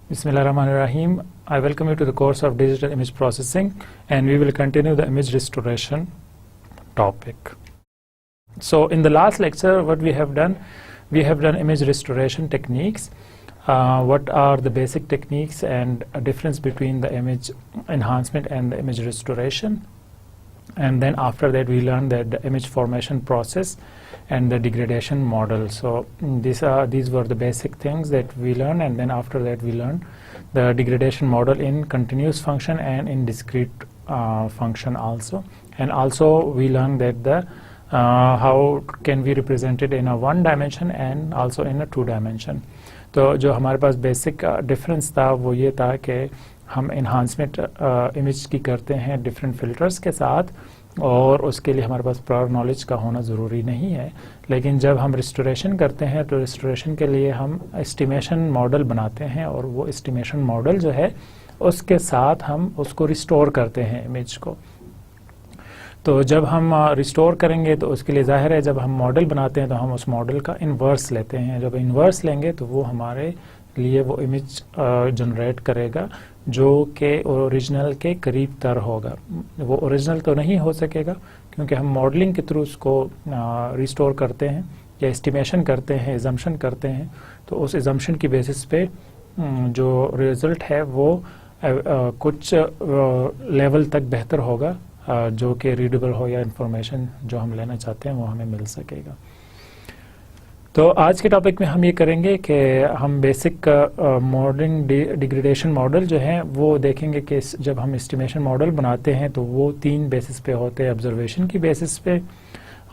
Bismillahirrahmanirrahim. I welcome you to the course of Digital Image Processing, and we will continue the image restoration topic. So in the last lecture, what we have done image restoration techniques. What are the basic techniques and a difference between the image enhancement and the image restoration. And then after that we learned that the image formation process and the degradation model. So these were the basic things that we learned, and then after that we learned the degradation model in continuous function and in discrete function also. And also we learned that the how can we represent it in a one dimension and also in a two dimension. तो जो हमारे पास basic difference था वो ये था कि हम enhancement image की करते हैं डिफरेंट फिल्टर्स के साथ, और उसके लिए हमारे पास प्रायर नॉलेज का होना ज़रूरी नहीं है। लेकिन जब हम रिस्टोरेशन करते हैं तो रिस्टोरेशन के लिए हम एस्टिमेशन मॉडल बनाते हैं, और वो एस्टिमेशन मॉडल जो है उसके साथ हम उसको रिस्टोर करते हैं इमेज को। तो जब हम रिस्टोर करेंगे तो उसके लिए ज़ाहिर है जब हम मॉडल बनाते हैं तो हम उस मॉडल का इन्वर्स लेते हैं। जब इन्वर्स लेंगे तो वो हमारे लिए वो इमेज जनरेट करेगा जो कि ओरिजिनल के करीब तर होगा। वो ओरिजिनल तो नहीं हो सकेगा क्योंकि हम मॉडलिंग के थ्रू उसको रिस्टोर करते हैं या एस्टिमेशन करते हैं, एजम्पशन करते हैं। तो उस एजम्पशन की बेसिस पे जो रिज़ल्ट है वो कुछ लेवल तक बेहतर होगा, जो कि रीडेबल हो या इंफॉर्मेशन जो हम लेना चाहते हैं वो हमें मिल सकेगा। तो आज के टॉपिक में हम ये करेंगे कि हम बेसिक मॉडलिंग डिग्रेडेशन मॉडल जो हैं वो देखेंगे कि जब हम एस्टिमेशन मॉडल बनाते हैं तो वो तीन बेसिस पे होते हैं, ऑब्जर्वेशन की बेसिस पे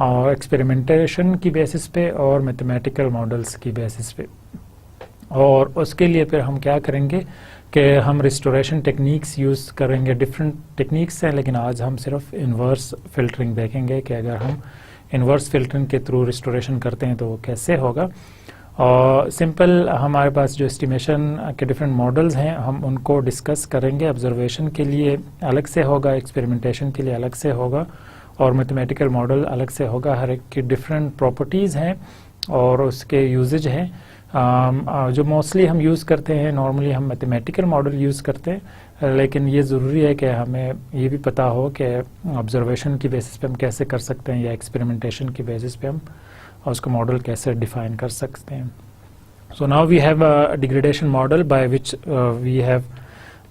और एक्सपेरिमेंटेशन की बेसिस पे और मैथमेटिकल मॉडल्स की बेसिस पे। और उसके लिए फिर हम क्या करेंगे कि हम रिस्टोरेशन टेक्निक्स यूज़ करेंगे। डिफरेंट टेक्निक्स हैं, लेकिन आज हम सिर्फ इन्वर्स फिल्टरिंग देखेंगे कि अगर हम इन्वर्स फिल्टरिंग के थ्रू रिस्टोरेशन करते हैं तो वो कैसे होगा। और सिंपल हमारे पास जो एस्टिमेशन के डिफरेंट मॉडल्स हैं हम उनको डिस्कस करेंगे। ऑब्जर्वेशन के लिए अलग से होगा, एक्सपेरिमेंटेशन के लिए अलग से होगा और मैथमेटिकल मॉडल अलग से होगा। हर एक की डिफरेंट प्रॉपर्टीज़ हैं और उसके यूजेज हैं। जो मोस्टली हम यूज़ करते हैं, नॉर्मली हम मैथमेटिकल मॉडल यूज़ करते हैं, लेकिन ये ज़रूरी है कि हमें ये भी पता हो कि ऑब्जर्वेशन की बेसिस पे हम कैसे कर सकते हैं या एक्सपेरिमेंटेशन की बेसिस पे हम उसको मॉडल कैसे डिफाइन कर सकते हैं। So now we have a degradation model by which we have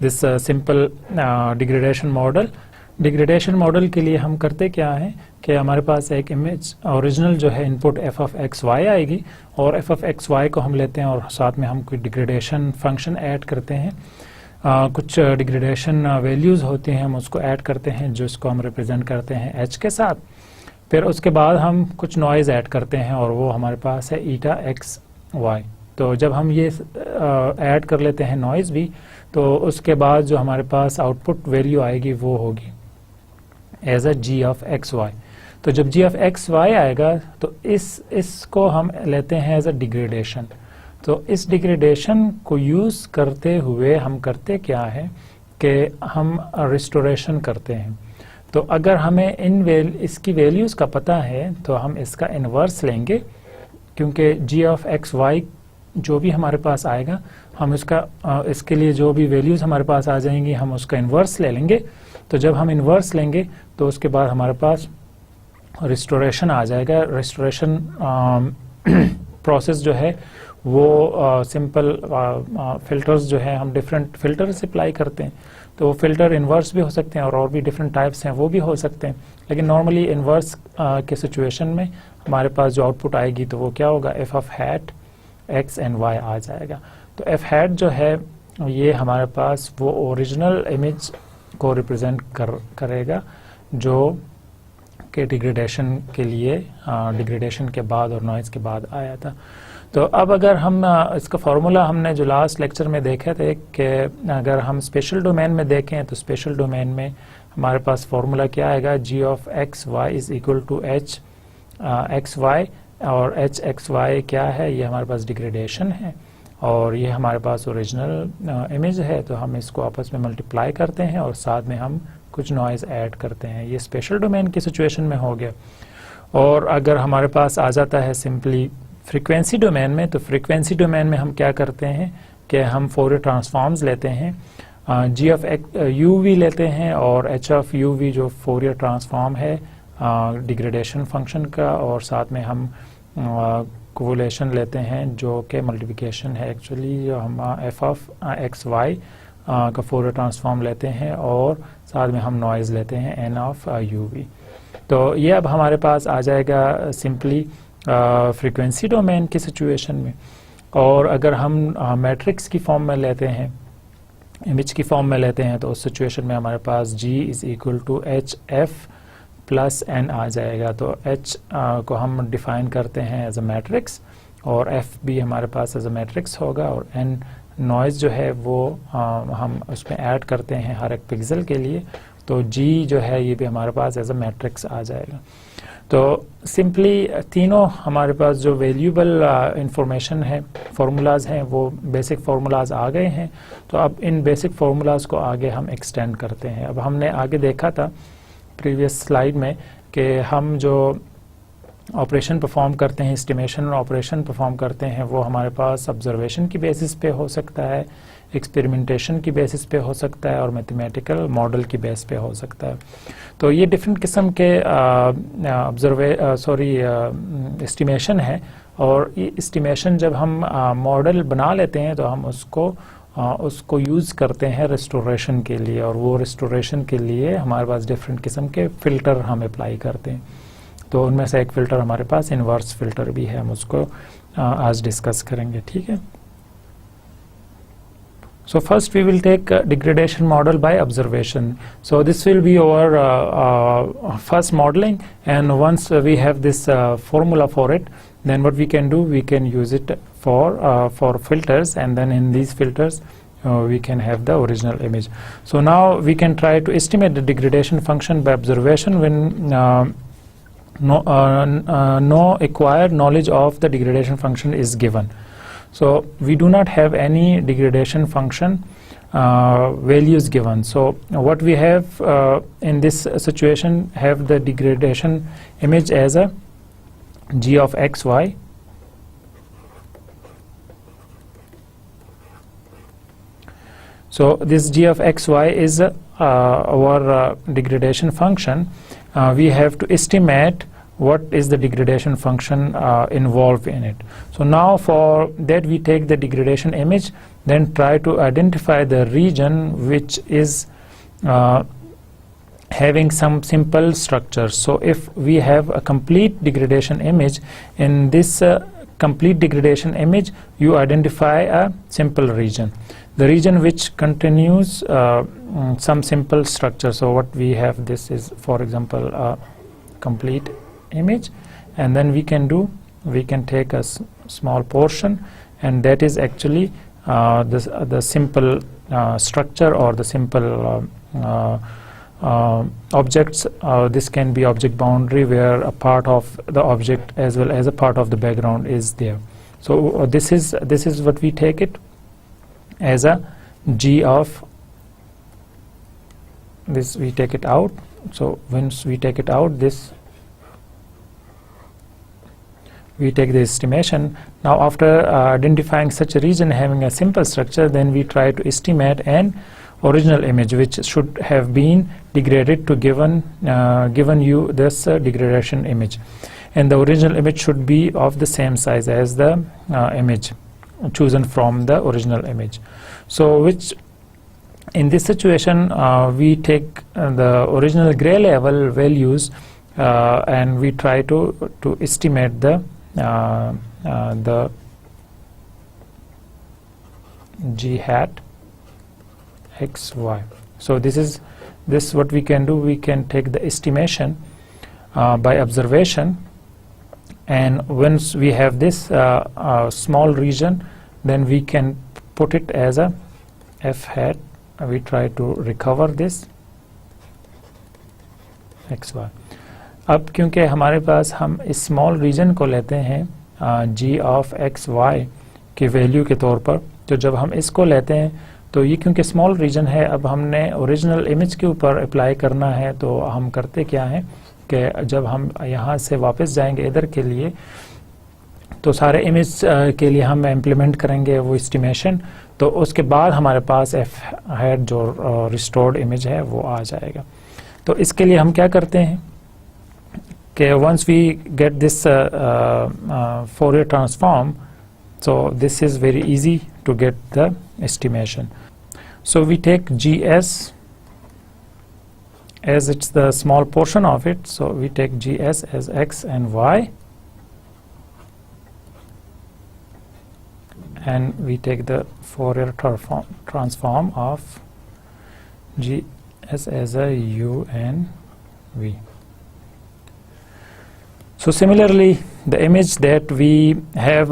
this simple degradation model. Degradation model के लिए हम करते क्या है कि हमारे पास एक इमेज ओरिजिनल जो है input F of X Y आएगी, और एफ ऑफ एक्स वाई को हम लेते हैं और साथ में हम कोई डिग्रेडेशन फंक्शन ऐड करते हैं। कुछ डिग्रेडेशन वैल्यूज़ होती हैं, हम उसको ऐड करते हैं जिसको हम रिप्रेजेंट करते हैं एच के साथ। फिर उसके बाद हम कुछ नॉइज़ ऐड करते हैं और वो हमारे पास है ईटा एक्स वाई। तो जब हम ये ऐड कर लेते हैं नॉइज़ भी, तो उसके बाद जो हमारे पास आउटपुट वैल्यू आएगी वो होगी as a G of X Y. तो जब जी ऑफ एक्स वाई आएगा तो इसको हम लेते हैं एज अ डिग्रेडेशन। तो इस डिग्रेडेशन को यूज़ करते हुए हम करते क्या है कि हम रिस्टोरेशन करते हैं। तो अगर हमें इसकी वैल्यूज़ का पता है तो हम इसका इन्वर्स लेंगे, क्योंकि जी ऑफ एक्स वाई जो भी हमारे पास आएगा हम इसके लिए जो भी वैल्यूज़ हमारे पास आ जाएंगी हम उसका इन्वर्स ले लेंगे। तो जब हम इन्वर्स लेंगे तो उसके बाद हमारे पास रिस्टोरेशन आ जाएगा। रिस्टोरेशन प्रोसेस जो है वो सिंपल फिल्टर्स जो है हम डिफरेंट फिल्टर्स अप्लाई करते हैं। तो वो फिल्टर इन्वर्स भी हो सकते हैं और भी डिफरेंट टाइप्स हैं वो भी हो सकते हैं, लेकिन नॉर्मली इन्वर्स के सिचुएशन में हमारे पास जो आउटपुट आएगी तो वो क्या होगा, F of hat X and Y आ जाएगा। तो एफ हैट जो है ये हमारे पास वो ओरिजिनल इमेज को रिप्रेजेंट करेगा जो कि डिग्रेडेशन के लिए डिग्रेडेशन के बाद और नॉइज़ के बाद आया था। तो अब अगर हम इसका फार्मूला हमने जो लास्ट लेक्चर में देखे थे कि अगर हम स्पेशल डोमेन में देखें तो स्पेशल डोमेन में हमारे पास फार्मूला क्या आएगा, G of X Y is equal to H X Y, और एच एक्स वाई क्या है, ये हमारे पास डिग्रेडेशन है और ये हमारे पास ओरिजिनल इमेज है। तो हम इसको आपस में मल्टीप्लाई करते हैं और साथ में हम कुछ नॉइज़ ऐड करते हैं। ये स्पेशल डोमेन की सिचुएशन में हो गया। और अगर हमारे पास आ जाता है सिंपली फ्रीक्वेंसी डोमेन में, तो फ्रीक्वेंसी डोमेन में हम क्या करते हैं कि हम फोरियर ट्रांसफॉर्म्स लेते हैं, जी ऑफ यू वी लेते हैं और एच ऑफ यू वी जो फोरियर ट्रांसफॉर्म है डिग्रेडेशन फंक्शन का, और साथ में हम कोवोलेशन लेते हैं जो कि मल्टीप्लिकेशन है एक्चुअली, जो हम एफ ऑफ एक्स वाई का फोरियर ट्रांसफॉर्म लेते हैं, और साथ में हम नॉइज़ लेते हैं एन ऑफ यू वी। तो ये अब हमारे पास आ जाएगा सिंपली फ्रीक्वेंसी डोमेन की सिचुएशन में। और अगर हम मैट्रिक्स की फॉर्म में लेते हैं, इमेज की फॉर्म में लेते हैं, तो उस सिचुएशन में हमारे पास G is equal to H F plus N आ जाएगा। तो H को हम डिफाइन करते हैं एज अ मैट्रिक्स, और F भी हमारे पास एज अ मैट्रिक्स होगा, और N नॉइज़ जो है वो हम उसमें ऐड करते हैं हर एक पिक्सल के लिए। तो G जो है ये भी हमारे पास एज अ मैट्रिक्स आ जाएगा। तो सिंपली तीनों हमारे पास जो वैल्यूएबल इंफॉर्मेशन है, फार्मूलाज हैं, वो बेसिक फार्मूलाज आ गए हैं। तो अब इन बेसिक फार्मूलाज को आगे हम एक्सटेंड करते हैं। अब हमने आगे देखा था प्रीवियस स्लाइड में कि हम जो ऑपरेशन परफॉर्म करते हैं, एस्टिमेशन ऑपरेशन परफॉर्म करते हैं, वो हमारे पास ऑब्जर्वेशन की बेसिस पे हो सकता है, एक्सपेरिमेंटेशन की बेसिस पे हो सकता है, और मैथमेटिकल मॉडल की बेस पे हो सकता है। तो ये डिफरेंट किस्म के एस्टिमेशन है, और ये एस्टिमेशन जब हम मॉडल बना लेते हैं तो हम उसको यूज़ करते हैं रेस्टोरेशन के लिए, और वो रेस्टोरेशन के लिए हमारे पास डिफरेंट किस्म के फ़िल्टर हम अप्लाई करते हैं। तो उनमें से एक फ़िल्टर हमारे पास इन्वर्स फ़िल्टर भी है, हम उसको आज डिस्कस करेंगे, ठीक है। So first we will take degradation model by observation. So this will be our first modeling, and once we have this formula for it, then what we can do, we can use it for filters, and then in these filters we can have the original image. So now we can try to estimate the degradation function by observation when no acquired knowledge of the degradation function is given. So we do not have any degradation function values given. So what we have in this situation, have the degradation image as a G of x, y. So this G of x, y is our degradation function. We have to estimate what is the degradation function involved in it. So now for that we take the degradation image, then try to identify the region which is having some simple structures. So if we have a complete degradation image, in this complete degradation image you identify a simple region, the region which continues some simple structure. So what we have, this is for example a complete image, and then we can take a small portion, and that is actually the simple structure or the simple objects. This can be object boundary where a part of the object as well as a part of the background is there. So this is what we take it as a G of this, we take it out. So once we take it out, this we take the estimation. Now after identifying such a region having a simple structure, then we try to estimate an original image which should have been degraded to given you this degradation image, and the original image should be of the same size as the image chosen from the original image. So which in this situation we take the original gray level values and we try to estimate the G hat x, y. So this what we can do, we can take the estimation by observation, and once we have this small region, then we can put it as a f hat. We try to recover this x, y. अब क्योंकि हमारे पास हम इस small reason को लेते हैं G of X Y के value के तौर पर, तो जब हम इसको लेते हैं तो ये क्योंकि स्मॉल रीजन है, अब हमने ओरिजिनल इमेज के ऊपर अप्लाई करना है। तो हम करते क्या हैं कि जब हम यहाँ से वापस जाएंगे इधर के लिए, तो सारे इमेज के लिए हम इम्प्लीमेंट करेंगे वो एस्टिमेशन, तो उसके बाद हमारे पास एफ हेड जो रिस्टोर्ड इमेज है वो आ जाएगा। तो इसके लिए हम क्या करते हैं कि once we get this Fourier transform, so this is very easy to get the estimation. So we take GS as it's the small portion of it, so we take GS as X and Y, and we take the Fourier transform of GS as a U and V. So similarly, the image that we have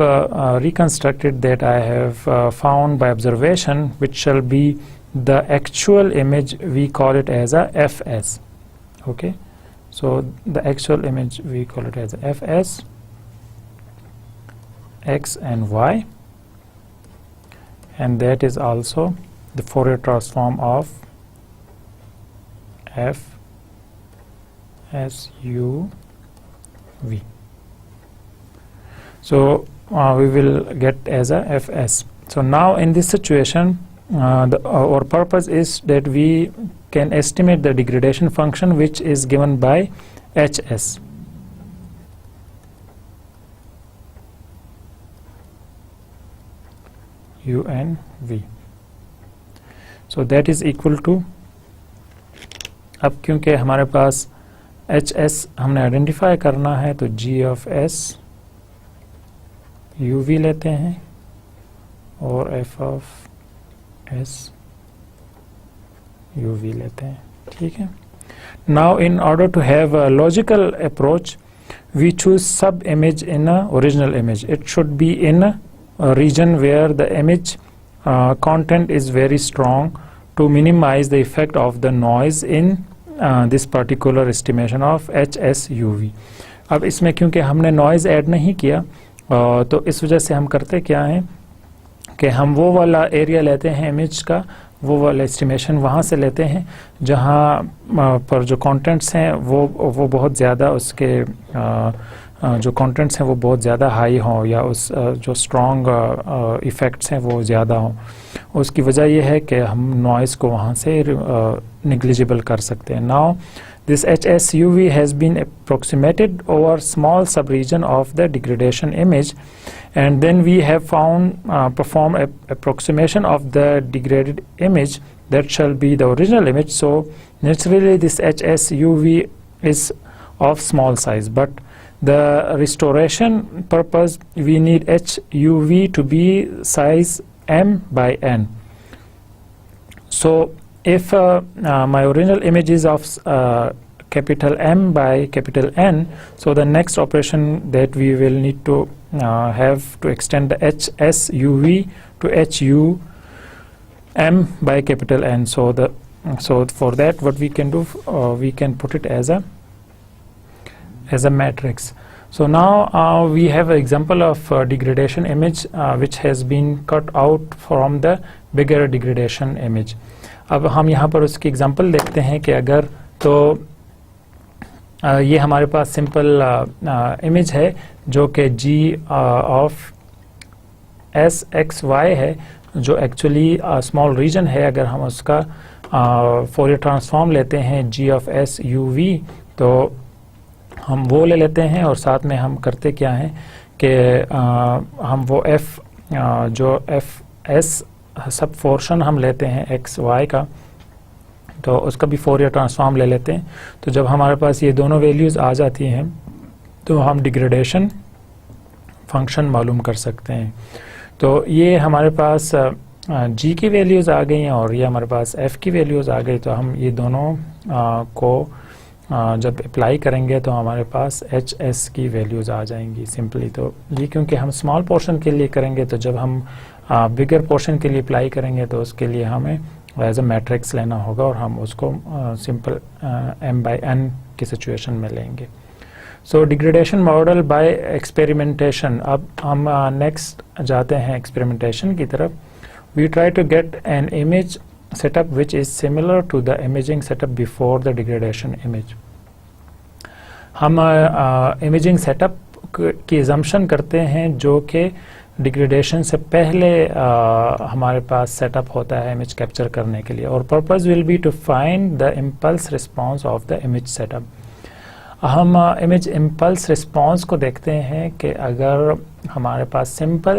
reconstructed, that I have found by observation, which shall be the actual image, we call it as a FS. Okay, so the actual image we call it as FS, X and Y, and that is also the Fourier transform of F S U V. So we will get as a FS. So now in this situation, our purpose is that we can estimate the degradation function, which is given by HS. U and V. So that is equal to, अब क्योंकि हमारे पास HS हमने identify करना है, तो G of S UV लेते हैं और F of S UV लेते हैं, ठीक है। Now in order to have a logical approach, we choose sub image in a original image. It should be in a region where the image content is very strong to minimize the effect of the noise in this particular estimation of HSUV. अब इसमें क्योंकि हमने noise add नहीं किया, तो इस वजह से हम करते क्या हैं कि हम वो वाला एरिया लेते हैं इमेज का, वो वाला एस्टिमेशन वहाँ से लेते हैं जहाँ पर जो कंटेंट्स हैं वो बहुत ज़्यादा, उसके जो कंटेंट्स हैं वो बहुत ज़्यादा हाई हों, या उस जो स्ट्रॉन्ग इफ़ेक्ट्स हैं वो ज़्यादा हों। उसकी वजह यह है कि हम नॉइज़ को वहाँ से नेग्लिजिबल कर सकते हैं। Now this HSUV has been approximated over small subregion of the degradation image, and then we have performed a approximation of the degraded image that shall be the original image. So naturally this HSUV is of small size, but the restoration purpose we need HUV to be size M by N. So if my original image is of capital M by capital N, so the next operation that we will need to have to extend the HSUV to HU M by capital N. So for that, what we can do, we can put it as a matrix. So now we have an example of degradation image which has been cut out from the bigger degradation image. अब हम यहाँ पर उसकी example देखते हैं कि अगर तो ये हमारे पास सिंपल इमेज है जो कि G of S X Y है, जो एक्चुअली स्मॉल रीजन है। अगर हम उसका फोरियर ट्रांसफॉर्म लेते हैं G of S U V, तो हम वो ले लेते हैं और साथ में हम करते क्या हैं कि हम वो F जो F S सब पोर्शन हम लेते हैं एक्स वाई का, तो उसका भी फोरियर ट्रांसफॉर्म ले लेते हैं। तो जब हमारे पास ये दोनों वैल्यूज़ आ जाती हैं तो हम डिग्रेडेशन फंक्शन मालूम कर सकते हैं। तो ये हमारे पास जी की वैल्यूज़ आ गई हैं और ये हमारे पास एफ़ की वैल्यूज़ आ गई। तो हम ये दोनों को जब अप्लाई करेंगे तो हमारे पास एच एस की वैल्यूज़ आ जाएंगी सिंपली। तो ये क्योंकि हम स्मॉल पोर्शन के लिए करेंगे, तो जब हम बिगर पोर्शन के लिए अप्लाई करेंगे तो उसके लिए हमें एज अ मैट्रिक्स लेना होगा और हम उसको सिंपल m by n की सिचुएशन में लेंगे। So degradation model by experimentation. अब हम नेक्स्ट जाते हैं एक्सपेरिमेंटेशन की तरफ। We try to get an image setup which is similar to the imaging setup before the degradation image. हम imaging setup की assumption करते हैं जो कि डिग्रेडेशन से पहले हमारे पास सेटअप होता है इमेज कैप्चर करने के लिए, और purpose will be to find the impulse response of the image setup. हम इमेज इम्पल्स रिस्पॉन्स को देखते हैं कि अगर हमारे पास सिंपल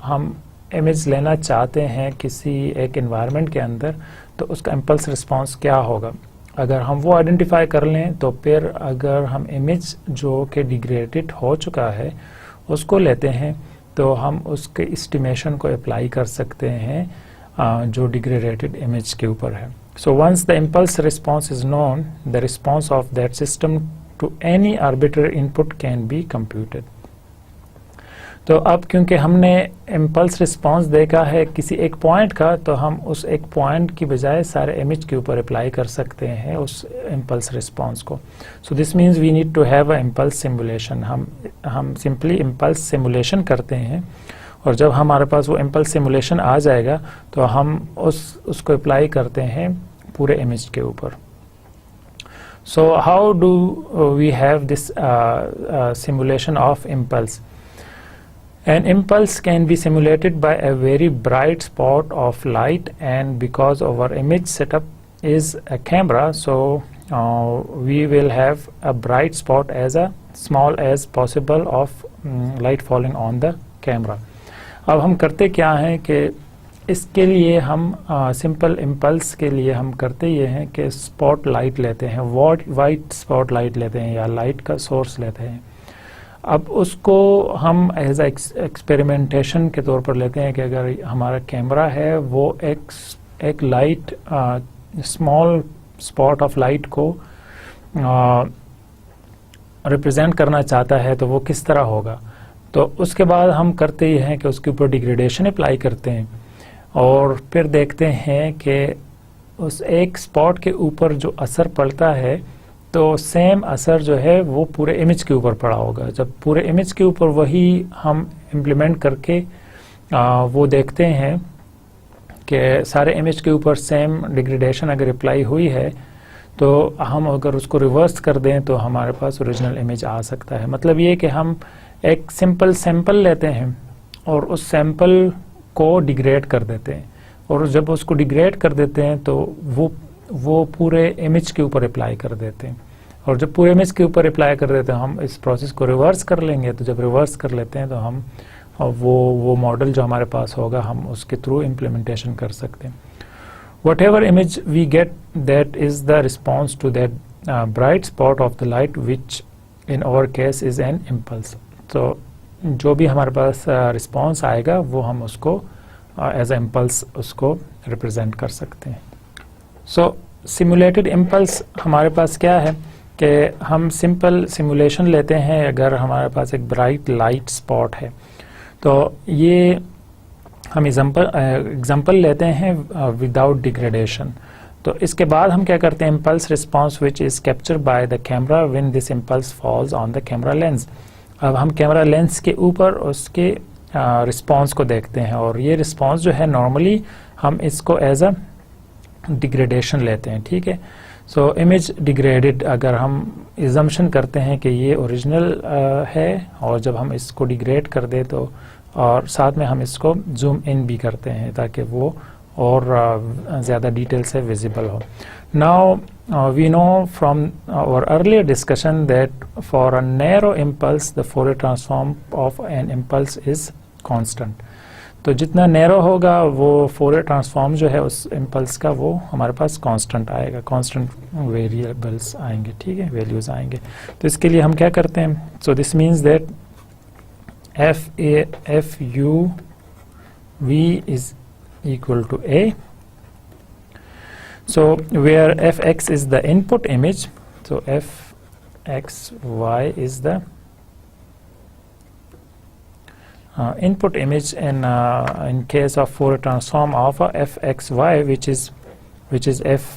हम इमेज लेना चाहते हैं किसी एक एनवायरनमेंट के अंदर, तो उसका इम्पल्स रिस्पॉन्स क्या होगा। अगर हम वो आइडेंटिफाई कर लें तो फिर अगर हम इमेज जो कि डिग्रेडेड हो चुका है उसको लेते हैं तो हम उसके एस्टिमेशन को अप्लाई कर सकते हैं जो डिग्रेडेड इमेज के ऊपर है। So once the impulse response is known, the response of that system to any arbitrary input can be computed. तो अब क्योंकि हमने इम्पल्स रिस्पॉन्स देखा है किसी एक पॉइंट का, तो हम उस एक पॉइंट की बजाय सारे इमेज के ऊपर अप्लाई कर सकते हैं उस इम्पल्स रिस्पॉन्स को। So this means we need to have a impulse simulation. हम सिंपली इम्पल्स सिमुलेशन करते हैं, और जब हमारे पास वो इम्पल्स सिमुलेशन आ जाएगा तो हम उसको अप्लाई करते हैं पूरे इमेज के ऊपर। So how do we have this simulation of impulse? An impulse can be simulated by a very bright spot of light, and because our image setup is a camera, so we will have a bright spot as a small as possible of light falling on the camera. अब हम करते क्या हैं कि इसके लिए हम simple impulse के लिए हम करते ये हैं कि स्पॉट लाइट लेते हैं, वाइट स्पॉट लाइट लेते हैं या लाइट का सोर्स लेते हैं। अब उसको हम एज एक्सपेरिमेंटेशन के तौर पर लेते हैं कि अगर हमारा कैमरा है वो एक light small spot of light को रिप्रेजेंट करना चाहता है तो वो किस तरह होगा। तो उसके बाद हम करते ये हैं कि उसके ऊपर डिग्रेडेशन अप्लाई करते हैं और फिर देखते हैं कि उस एक स्पॉट के ऊपर जो असर पड़ता है तो सेम असर जो है वो पूरे इमेज के ऊपर पड़ा होगा। जब पूरे इमेज के ऊपर वही हम इम्प्लीमेंट करके वो देखते हैं कि सारे इमेज के ऊपर सेम डिग्रेडेशन अगर अप्लाई हुई है तो हम अगर उसको रिवर्स कर दें तो हमारे पास ओरिजिनल इमेज आ सकता है। मतलब ये कि हम एक सिंपल सैंपल लेते हैं और उस सैंपल को डिग्रेड कर देते हैं, और जब उसको डिग्रेड कर देते हैं तो वो पूरे इमेज के ऊपर अप्लाई कर देते हैं, और जब पूरे इमेज के ऊपर अप्लाई कर देते हैं हम इस प्रोसेस को रिवर्स कर लेंगे। तो जब रिवर्स कर लेते हैं तो हम वो मॉडल जो हमारे पास होगा हम उसके थ्रू इम्प्लीमेंटेशन कर सकते हैं। Whatever image we get that is the response to that bright spot of the light which in our case is an impulse. तो जो भी हमारे पास रिस्पॉन्स आएगा वो हम उसको एज ए इम्पल्स उसको रिप्रेजेंट कर सकते हैं। सो सिमुलेटेड इम्पल्स हमारे पास क्या है कि हम सिंपल सिमुलेशन लेते हैं। अगर हमारे पास एक ब्राइट लाइट स्पॉट है तो ये हम एग्जांपल लेते हैं विदाउट डिग्रेडेशन। तो इसके बाद हम क्या करते हैं, impulse response which is capture by the camera when this impulse falls on the camera lens. अब हम कैमरा लेंस के ऊपर उसके रिस्पॉन्स को देखते हैं, और ये रिस्पॉन्स जो है नॉर्मली हम इसको एज अ डिग्रेडेशन लेते हैं। ठीक है, सो इमेज डिग्रेडेड अगर हम एजम्पशन करते हैं कि ये ओरिजिनल है, और जब हम इसको डिग्रेड कर दें तो और साथ में हम इसको जूम इन भी करते हैं ताकि वो और ज़्यादा डिटेल से विजिबल हो। Now we know from our earlier discussion that for a narrow impulse the Fourier transform of an impulse is constant. तो जितना नैरो होगा वो फोरियर ट्रांसफॉर्म जो है उस इम्पल्स का वो हमारे पास कांस्टेंट आएगा, कांस्टेंट वेरिएबल्स आएंगे। ठीक है, वैल्यूज आएंगे। तो इसके लिए हम क्या करते हैं, so this means that F U V is equal to A. So where fx is the input image, so fxy is the input image in case of Fourier transform of fxy which is f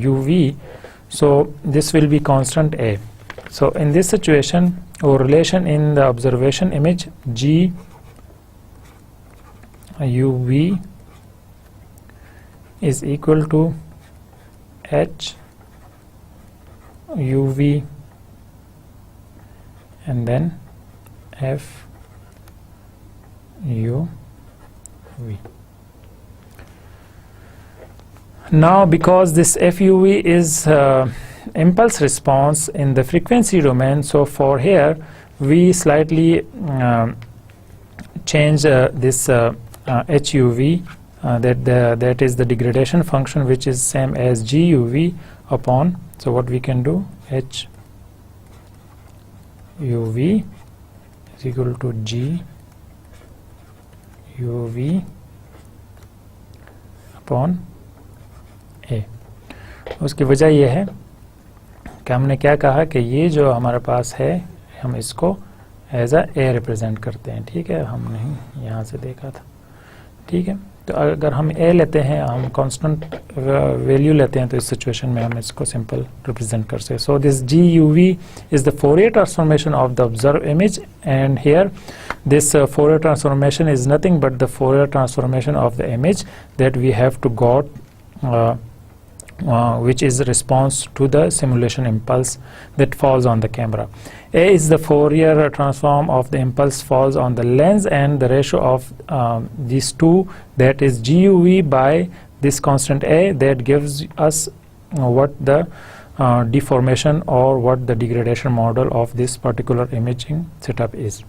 uv. So this will be constant A. So in this situation our relation in the observation image G uv is equal to h uv and then FUV. Now because this FUV is impulse response in the frequency domain, so for here we slightly change this HUV, that is the degradation function, which is same as GUV upon, so what we can do, HUV is equal to GUV upon A. उसकी वजह यह है कि हमने क्या कहा कि ये जो हमारे पास है हम इसको एज अ ए रिप्रेजेंट करते हैं, ठीक है, हमने यहाँ से देखा था, ठीक है। तो अगर हम ए लेते हैं, हम कांस्टेंट वैल्यू लेते हैं, तो इस सिचुएशन में हम इसको सिंपल रिप्रेजेंट कर सकते। So this GUV is the Fourier transformation of the observe image, and here this Fourier transformation is nothing but the Fourier transformation of the image that we have to got, which is response to the simulation impulse that falls on the camera. A is the Fourier transform of the impulse falls on the lens, and the ratio of these two, that is GUV by this constant A, that gives us what the deformation or what the degradation model of this particular imaging setup is.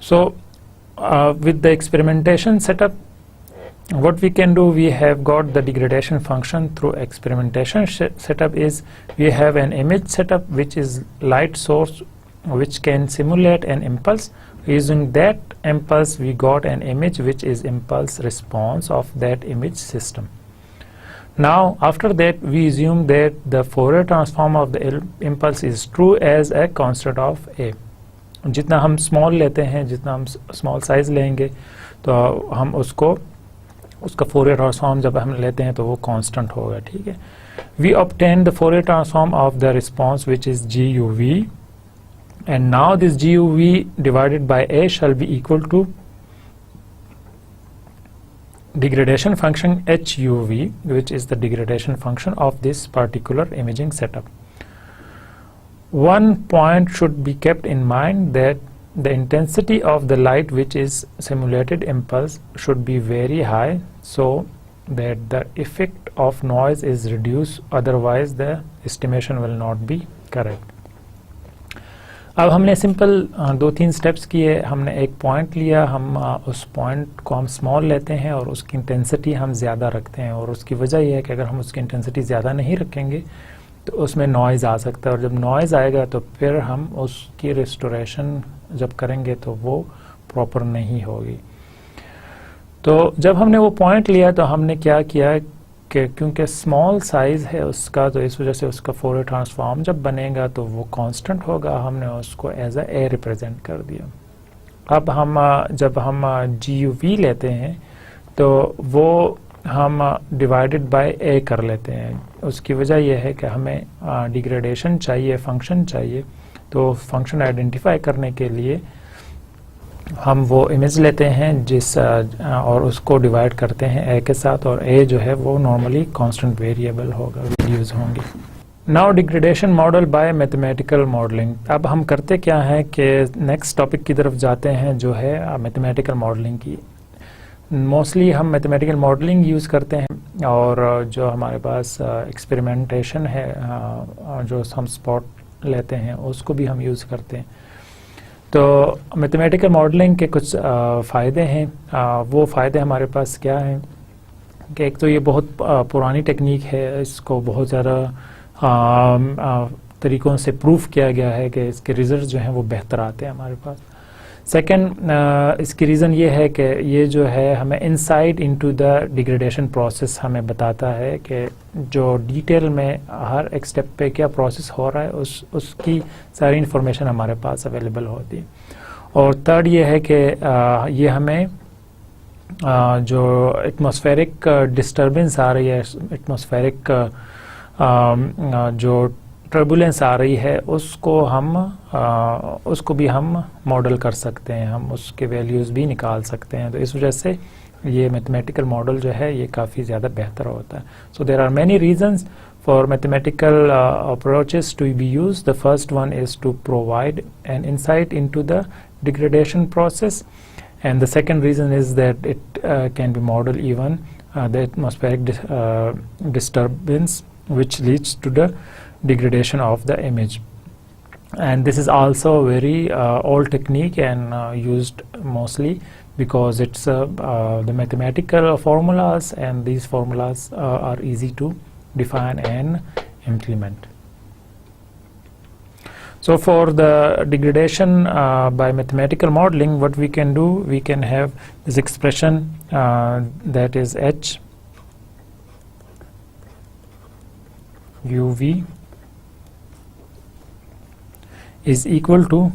So with the experimentation setup, what we can do, we have got the degradation function through experimentation setup is we have an image setup which is light source which can simulate an impulse. Using that impulse we got an image which is impulse response of that image system. Now after that we assume that the Fourier transform of the impulse is true as a constant of A. जितना हम small लेते हैं, जितना हम small size लेंगे, तो हम उसका फोरियर ट्रांसफॉर्म जब हम लेते हैं तो वो कांस्टेंट होगा, ठीक है। We obtain the Fourier transform of the response which is GUV, and now this GUV divided by A shall be equal to degradation function HUV, which is the degradation function of this particular imaging setup. One point should be kept in mind, that the intensity of the light which is simulated impulse should be very high, so that the effect of noise is reduced, otherwise the estimation will not be correct. अब हमने simple 2-3 steps किए। हमने एक point लिया, हम उस point को हम स्मॉल लेते हैं और उसकी इंटेंसिटी हम ज़्यादा रखते हैं, और उसकी वजह यह है कि अगर हम उसकी इंटेंसिटी ज़्यादा नहीं रखेंगे तो उसमें नॉइज़ आ सकता है, और जब नॉइज़ आएगा तो फिर हम उसकी रिस्टोरेशन जब करेंगे तो वो प्रॉपर नहीं होगी। तो जब हमने वो पॉइंट लिया तो हमने क्या किया कि क्योंकि स्मॉल साइज़ है उसका, तो इस वजह से उसका फोरियर ट्रांसफॉर्म जब बनेगा तो वो कांस्टेंट होगा, हमने उसको एज अ ए रिप्रेजेंट कर दिया। अब हम जब हम GUV लेते हैं तो वो हम डिवाइडेड बाय ए कर लेते हैं। उसकी वजह यह है कि हमें डिग्रेडेशन चाहिए, फंक्शन चाहिए, तो फंक्शन आइडेंटिफाई करने के लिए हम वो इमेज लेते हैं जिस और उसको डिवाइड करते हैं ए के साथ, और ए जो है वो नॉर्मली कांस्टेंट वेरिएबल होगा, वैल्यूज होंगी। Now degradation model bye mathematical modelling. अब हम करते क्या है कि नेक्स्ट टॉपिक की तरफ जाते हैं जो है मैथमेटिकल मॉडलिंग की। मोस्टली हम मैथमेटिकल मॉडलिंग यूज़ करते हैं, और जो हमारे पास एक्सपेरिमेंटेशन है, जो हम स्पॉट लेते हैं, उसको भी हम यूज़ करते हैं। तो मैथमेटिकल मॉडलिंग के कुछ फ़ायदे हैं। वो फ़ायदे हमारे पास क्या हैं कि एक तो ये बहुत पुरानी टेक्निक है, इसको बहुत ज़्यादा तरीक़ों से प्रूफ किया गया है कि इसके रिज़ल्ट जो हैं वो बेहतर आते हैं हमारे पास। सेकंड, इसकी रीज़न ये है कि ये जो है हमें insight into the degradation process हमें बताता है कि जो डिटेल में हर एक स्टेप पे क्या प्रोसेस हो रहा है उसकी सारी इंफॉर्मेशन हमारे पास अवेलेबल होती है। और थर्ड ये है कि ये हमें जो एटमॉस्फेरिक डिस्टर्बेंस आ रही है, एटमॉस्फेरिक जो टर्बुलेंस आ रही है, उसको भी हम मॉडल कर सकते हैं, हम उसके वैल्यूज़ भी निकाल सकते हैं। तो इस वजह से ये मैथमेटिकल मॉडल जो है ये काफ़ी ज़्यादा बेहतर होता है. So there are many reasons for mathematical approaches to be used. The first one is to provide an insight into the degradation process, and the second reason is that it can be modeled even the atmospheric disturbance which leads to the degradation of the image. And this is also a very old technique and used mostly because it's the mathematical formulas, and these formulas are easy to define and implement. So for the degradation by mathematical modeling, what we can do, we can have this expression that is H uv is equal to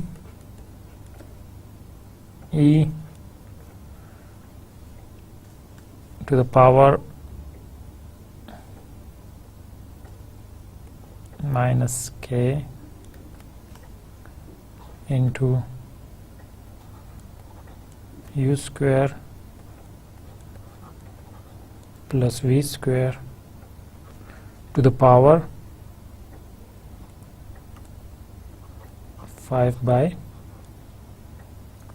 e to the power minus k into u square plus v square to the power 5 by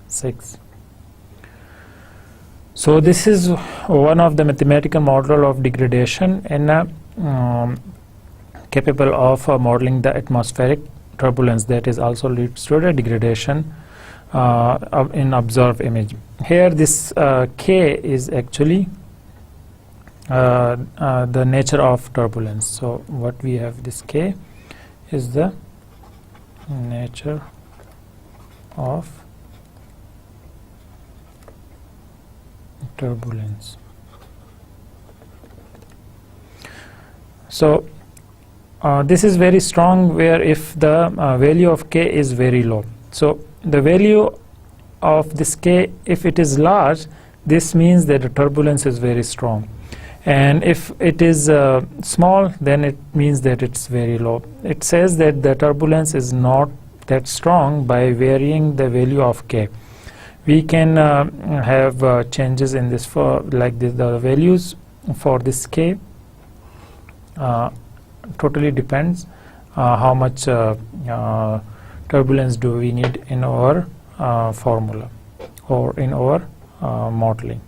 6. So this is one of the mathematical model of degradation, and capable of modeling the atmospheric turbulence that is also leads to the degradation in observed image. Here this K is actually the nature of turbulence. So what we have, this K is the nature of turbulence. So this is very strong where if the value of K is very low. So the value of this K, if it is large, this means that the turbulence is very strong, and if it is small, then it means that it's very low. It says that the turbulence is not that strong by varying the value of K. We can have changes in this for like this, the values for this K totally depends how much turbulence do we need in our formula or in our modeling.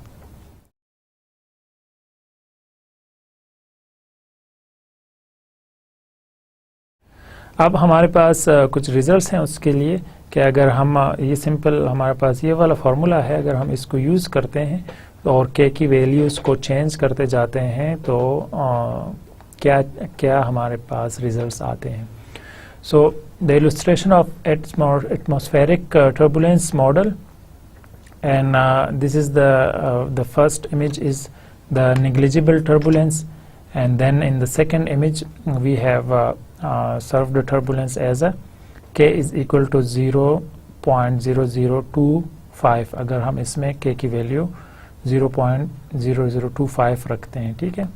अब हमारे पास कुछ results हैं उसके लिए कि अगर हम ये सिंपल हमारे पास ये वाला फार्मूला है, अगर हम इसको यूज़ करते हैं और के की वैल्यूज़ को चेंज करते जाते हैं तो क्या क्या हमारे पास रिजल्ट्स आते हैं. So the illustration of atmospheric turbulence model, and this is the first image is the negligible turbulence, and then in the second image we have served the turbulence as a k is equal to 0.0025. अगर हम इसमें k की value 0.0025 रखते हैं, ठीक है,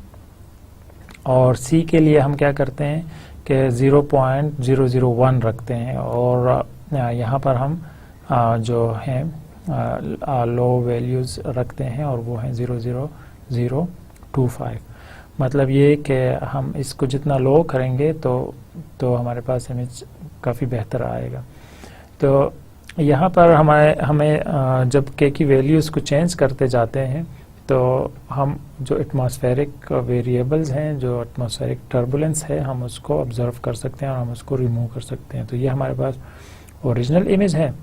और c के लिए हम क्या करते हैं कि 0.001 रखते हैं, और यहाँ पर हम जो हैं लो वैल्यूज़ रखते हैं और वो हैं 0.0025. मतलब ये कि हम इसको जितना लो करेंगे तो हमारे पास इमेज काफ़ी बेहतर आएगा. तो यहाँ पर हमें जब के की वैल्यूज़ को चेंज करते जाते हैं तो हम जो एटमॉस्फेरिक वेरिएबल्स हैं, जो एटमॉस्फेरिक टर्बुलेंस है, हम उसको ऑब्जर्व कर सकते हैं और हम उसको रिमूव कर सकते हैं. तो ये हमारे पास ओरिजिनल इमेज है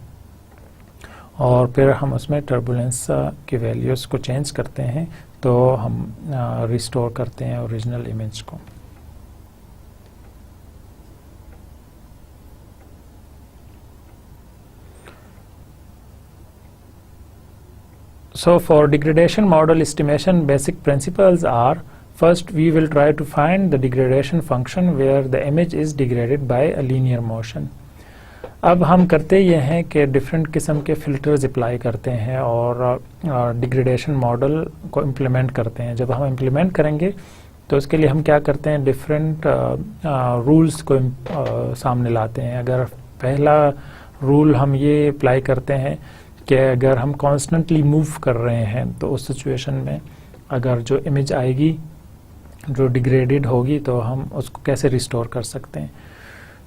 और फिर हम उसमें टर्बुलेंस की वैल्यूज़ को चेंज करते हैं तो हम रिस्टोर करते हैं ओरिजिनल इमेज को. So for degradation model estimation, basic principles are: first, we will try to find the degradation function where the image is degraded by a linear motion. अब हम करते ये हैं कि डिफरेंट किस्म के फ़िल्टर्स अप्लाई करते हैं और डिग्रेडेशन मॉडल को इम्प्लीमेंट करते हैं. जब हम इम्प्लीमेंट करेंगे तो उसके लिए हम क्या करते हैं, डिफरेंट रूल्स को सामने लाते हैं. अगर पहला रूल हम ये अप्लाई करते हैं कि अगर हम कॉन्स्टेंटली मूव कर रहे हैं तो उस सिचुएशन में अगर जो इमेज आएगी जो डिग्रेडेड होगी तो हम उसको कैसे रिस्टोर कर सकते हैं.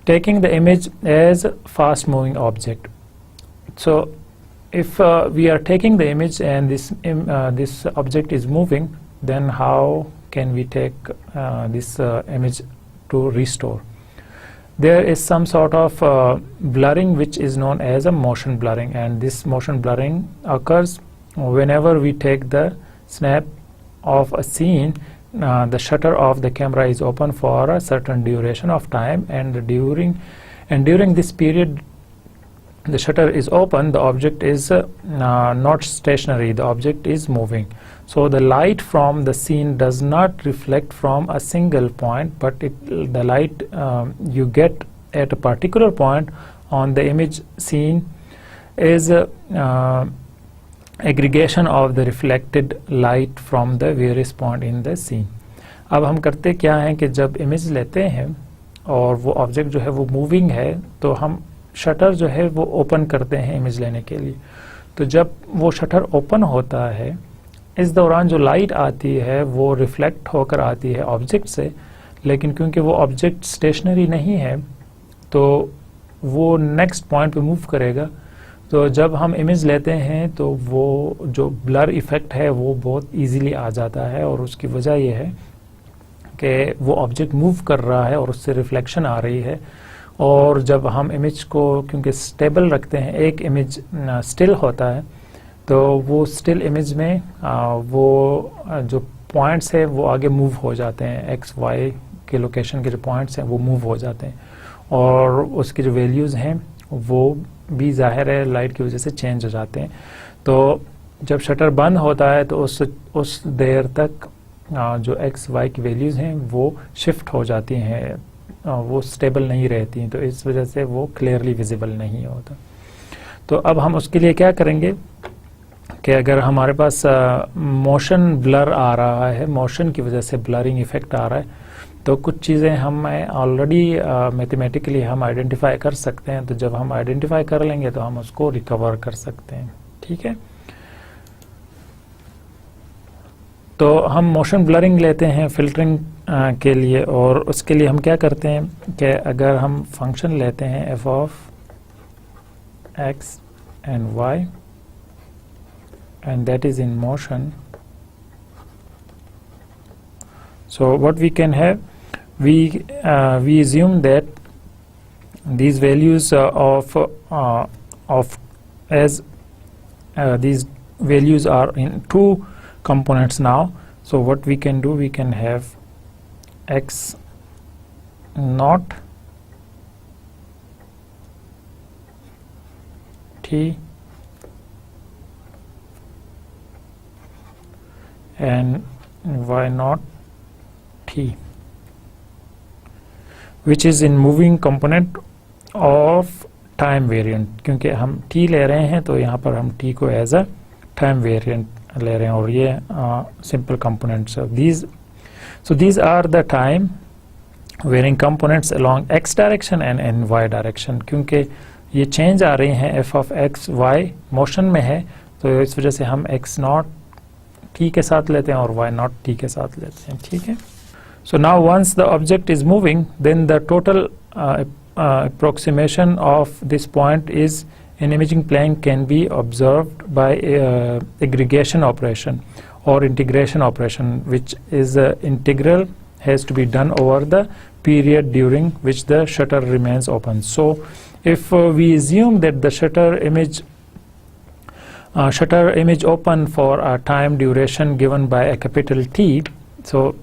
Taking the image as fast moving object. So if we are taking the image and this object is moving, then how can we take this image to restore? There is some sort of blurring which is known as a motion blurring, and this motion blurring occurs whenever we take the snap of a scene. The shutter of the camera is open for a certain duration of time, and during this period the shutter is open, the object is not stationary, the object is moving. So the light from the scene does not reflect from a single point, but the light you get at a particular point on the image scene is aggregation of the reflected light from the various point in the scene. अब हम करते क्या हैं कि जब image लेते हैं और वो ऑब्जेक्ट जो है वो मूविंग है तो हम शटर जो है वो ओपन करते हैं इमेज लेने के लिए. तो जब वो शटर ओपन होता है इस दौरान जो लाइट आती है वो रिफ्लेक्ट होकर आती है ऑब्जेक्ट से, लेकिन क्योंकि वो ऑब्जेक्ट स्टेशनरी नहीं है तो वो नेक्स्ट पॉइंट पे मूव करेगा. तो जब हम इमेज लेते हैं तो वो जो ब्लर इफेक्ट है वो बहुत इजीली आ जाता है, और उसकी वजह ये है कि वो ऑब्जेक्ट मूव कर रहा है और उससे रिफ्लेक्शन आ रही है. और जब हम इमेज को क्योंकि स्टेबल रखते हैं, एक इमेज स्टिल होता है, तो वो स्टिल इमेज में वो जो पॉइंट्स है वो आगे मूव हो जाते हैं, एक्स वाई के लोकेशन के जो पॉइंट्स हैं वो मूव हो जाते हैं, और उसकी जो वैल्यूज़ हैं वो भी ज़ाहिर है लाइट की वजह से चेंज हो जाते हैं. तो जब शटर बंद होता है तो उस देर तक जो एक्स वाई की वैल्यूज़ हैं वो शिफ्ट हो जाती हैं, वो स्टेबल नहीं रहती, तो इस वजह से वो क्लियरली विजिबल नहीं होता. तो अब हम उसके लिए क्या करेंगे कि अगर हमारे पास मोशन ब्लर आ रहा है, मोशन की वजह से ब्लरिंग इफेक्ट आ रहा है, तो कुछ चीज़ें हम ऑलरेडी मैथमेटिकली हम आइडेंटिफाई कर सकते हैं. तो जब हम आइडेंटिफाई कर लेंगे तो हम उसको रिकवर कर सकते हैं. ठीक है, तो हम मोशन ब्लरिंग लेते हैं फिल्टरिंग के लिए, और उसके लिए हम क्या करते हैं कि अगर हम फंक्शन लेते हैं F of X and Y and that is in motion, so what we can have, we assume that these values these values are in two components now. So what we can do, we can have x naught t and y naught t, which is in moving component of time variant. क्योंकि हम t ले रहे हैं तो यहाँ पर हम t को एज अ टाइम वेरिएंट ले रहे हैं, और ये simple components of these. So these are the time varying components along x direction and in y direction. क्योंकि ये चेंज आ रही हैं f of x y motion में है, तो इस वजह से हम x नॉट t के साथ लेते हैं और y नॉट t के साथ लेते हैं. ठीक है, so now once the object is moving, then the total approximation of this point is in imaging plane can be observed by aggregation operation or integration operation, which is integral has to be done over the period during which the shutter remains open. So if we assume that the shutter image open for a time duration given by a capital T, so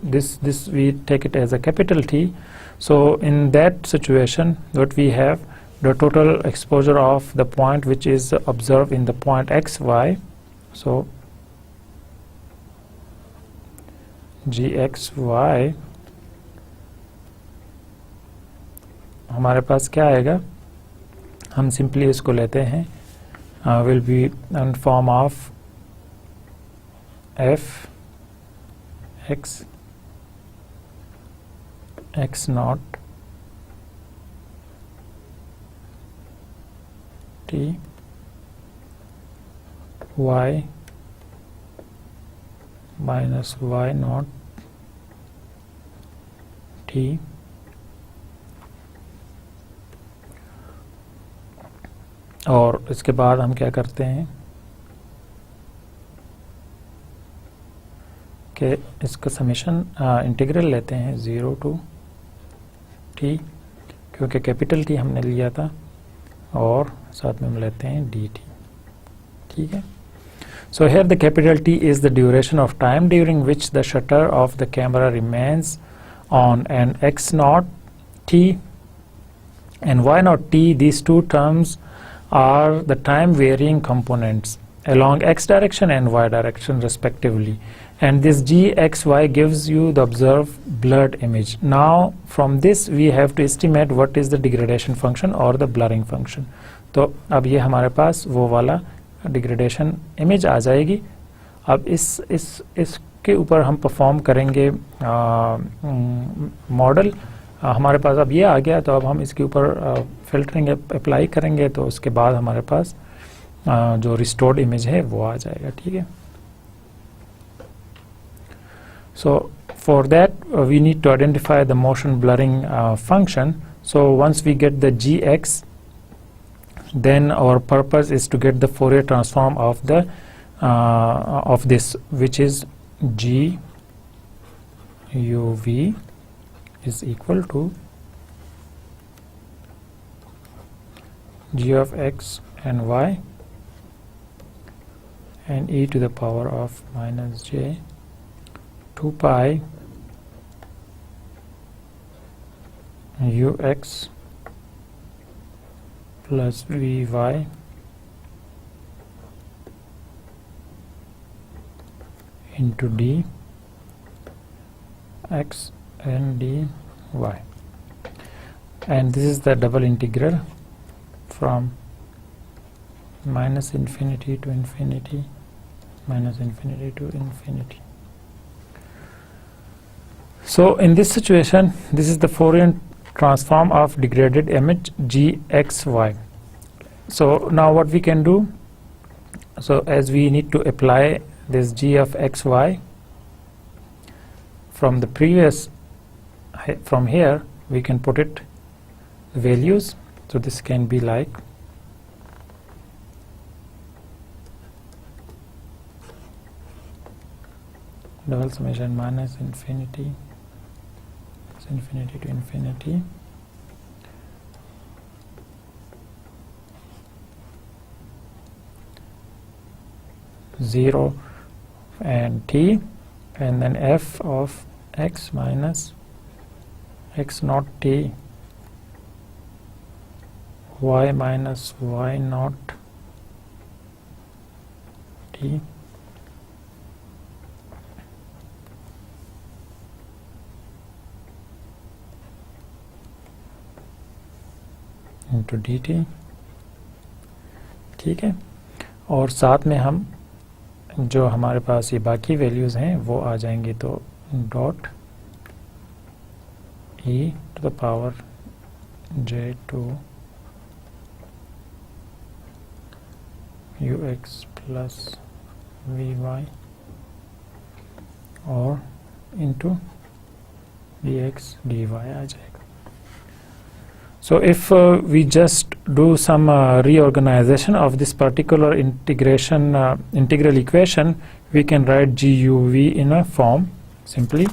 this we take it as a capital T. So in that situation, what we have, the total exposure of the point which is observed in the point x y, so gxy, हमारे पास क्या आएगा, हम simply इसको लेते हैं, will be in form of f x x naught t y minus y naught t और इसके बाद हम क्या करते हैं कि इसका समेशन इंटीग्रल लेते हैं 0 to t, क्योंकि कैपिटल टी हमने लिया था, और साथ में हम लेते हैं dt. ठीक है. So here the capital T is the duration of time during which the shutter of the camera remains on, and x naught t and y naught t, these two terms are the time varying components along x direction and y direction respectively, and this gxy gives you the observed blurred image. Now from this we have to estimate what is the degradation function or the blurring function. तो अब ये हमारे पास वो वाला degradation image आ जाएगी. अब इसके ऊपर हम परफॉर्म करेंगे मॉडल. हमारे पास अब ये आ गया, तो अब हम इसके ऊपर फिल्टरिंग अप्लाई करेंगे, तो उसके बाद हमारे पास जो रिस्टोर्ड इमेज है वो आ जाएगा. ठीक है. So for that we need to identify the motion blurring function. So once we get the gx, then our purpose is to get the Fourier transform of the of this, which is g uv is equal to g of x and y and e to the power of minus j 2 pi ux plus vy into d x and dy, and this is the double integral from minus infinity to infinity, minus infinity to infinity. So in this situation, this is the Fourier transform of degraded image gxy. So now what we can do, so as we need to apply this g of xy from the previous, from here we can put it values. So this can be like double summation minus infinity to infinity zero and t, and then f of x minus x naught t, y minus y naught t, into dt. ठीक है. और साथ में हम जो हमारे पास ये बाकी वैल्यूज़ हैं वो आ जाएंगे, तो dot e to the power j2 ux plus vy और into dx dy आ जाएगा. So if we just do some reorganization of this particular integral equation, we can write GUV in a form simply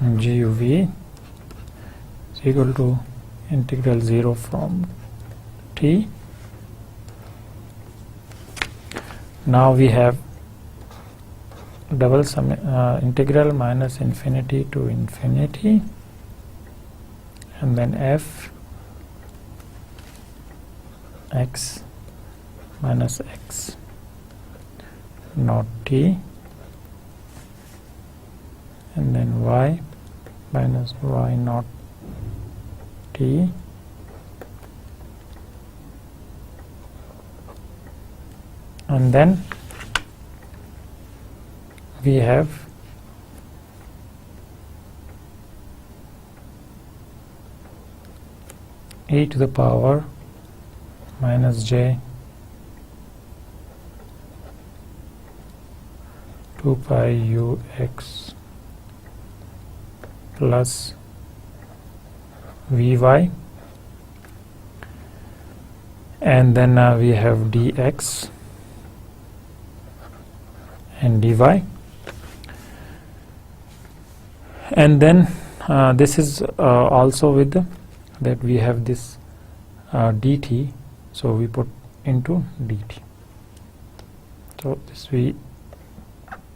GUV is equal to integral 0 from t. Now we have double sum integral minus infinity to infinity, and then f x minus x naught t, and then y minus y naught t, and then we have e to the power minus j 2 pi ux plus vy, and then we have dx and dy, and then this is also with that we have this dt, so we put into dt. So this we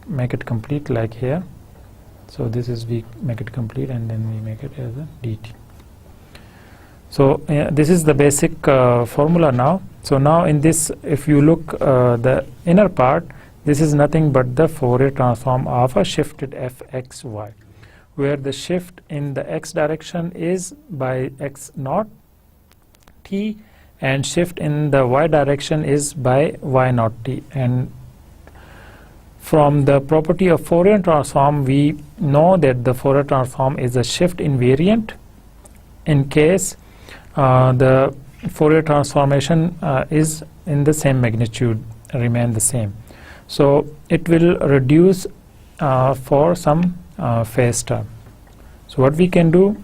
make it complete like here. So this is we make it complete, and then we make it as a dt. So this is the basic formula now. So now in this, if you look the inner part, this is nothing but the Fourier transform of a shifted fxy, where the shift in the x direction is by x naught t, and shift in the y direction is by y naught t. And from the property of Fourier transform, we know that the Fourier transform is a shift invariant in case the Fourier transformation is in the same magnitude, remain the same. So it will reduce for some phase term. So what we can do,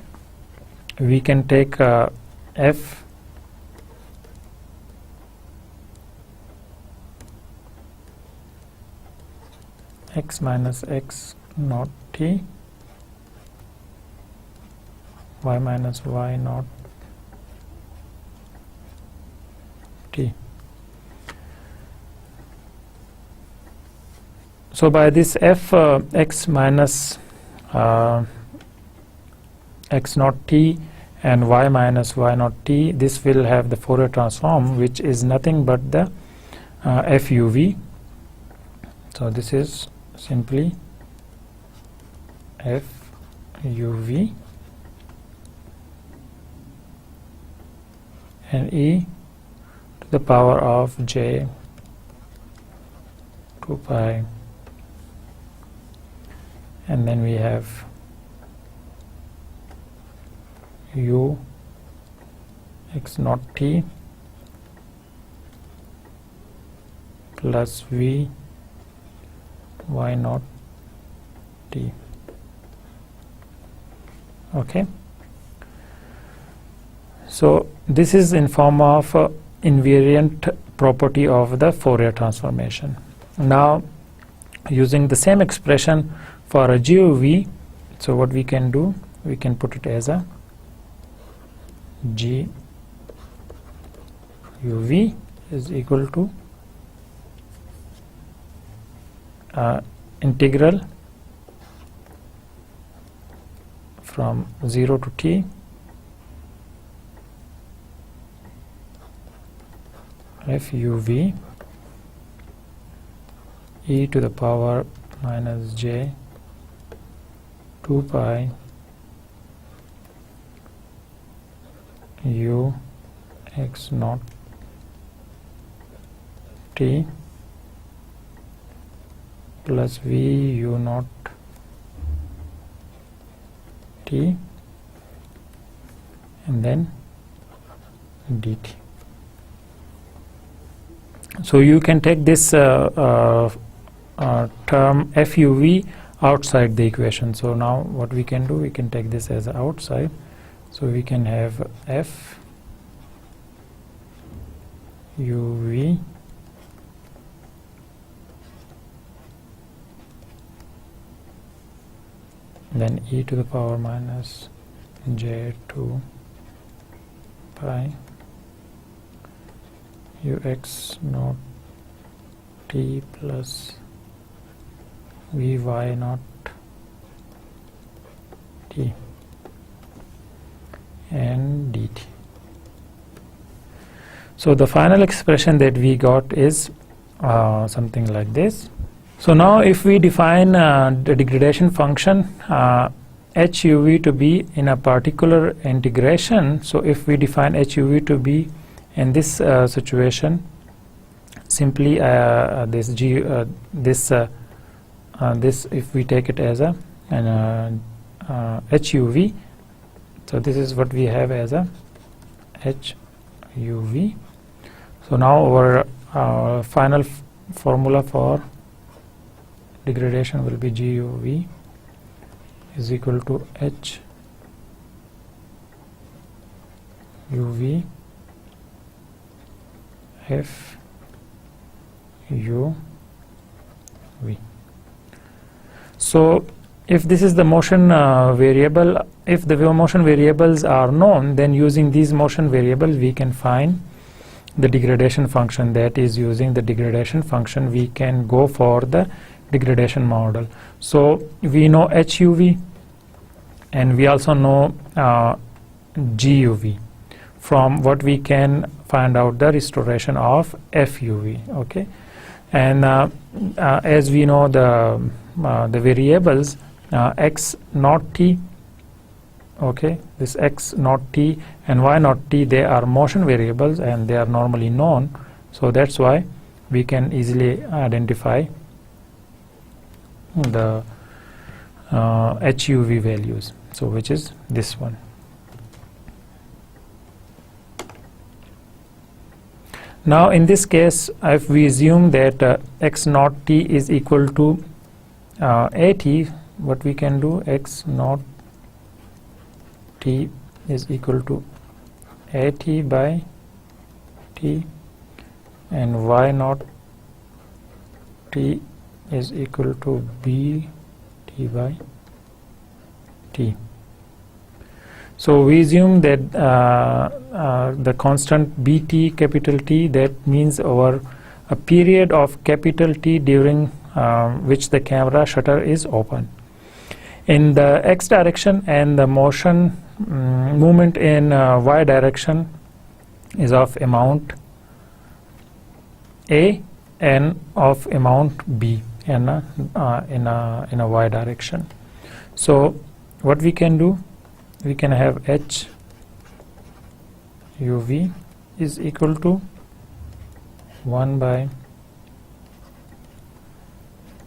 we can take f x minus x naught t, y minus y naught t. So by this f x minus x naught t and y minus y naught t, this will have the Fourier transform, which is nothing but the fuv. So this is simply fuv, and e to the power of j 2 pi, and then we have u x naught t plus v y naught t. Okay, so this is in form of invariant property of the Fourier transformation. Now using the same expression for a GUV, so what we can do, we can put it as a GUV is equal to integral from 0 to t fuv e to the power minus j 2 pi u x naught t plus v u naught t, and then dt. So you can take this term fuv outside the equation. So now what we can do, we can take this as outside. So we can have f uv then e to the power minus j 2 pi ux naught t plus vy naught t and dt. So the final expression that we got is something like this. So now if we define the degradation function HUV to be in a particular integration, so if we define HUV to be in this situation, simply this if we take it as a HUV, so this is what we have as a HUV. So now our final formula for degradation will be GUV is equal to HUV FUV. So if this is the motion variable, if the motion variables are known, then using these motion variables we can find the degradation function. That is, using the degradation function we can go for the degradation model. So we know HUV and we also know GUV. From what we can find out the restoration of FUV. Okay, and as we know the variables x naught t, okay, this x naught t and y naught t, they are motion variables and they are normally known, so that's why we can easily identify the HUV values, so which is this one. Now in this case, if we assume that x naught t is equal to AT, what we can do, x naught t is equal to AT by t and y naught t is equal to BT by t. So we assume that the constant BT capital T, that means over a period of capital T during which the camera shutter is open. In the x direction, and the motion movement in y direction is of amount A and of amount B in a y direction. So what we can do, we can have HUV is equal to 1 by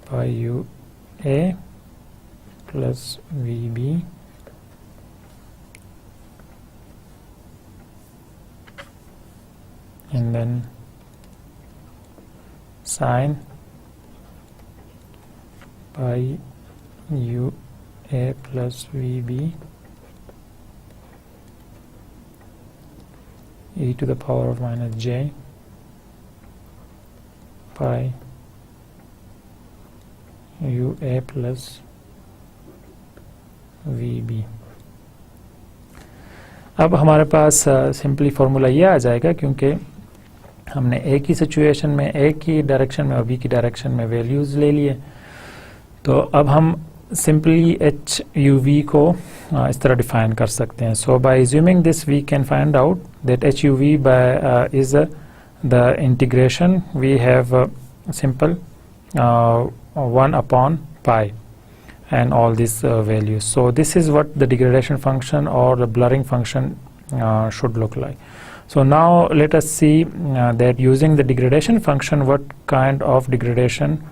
pi UA plus VB and then sine pi UA plus VB e to the power of minus j pi UA plus VB. अब हमारे पास simply formula ये आ जाएगा, क्योंकि हमने ए की situation में, ए की direction में और बी की डायरेक्शन में वैल्यूज़ ले लिए, तो अब हम सिंपली HUV को इस तरह डिफाइन कर सकते हैं. So by assuming this we can find out that HUV by is the integration we have simple 1 upon pi and all these values. So this is what the degradation function or the blurring function should look like. So now let us see that using the degradation function what kind of degradation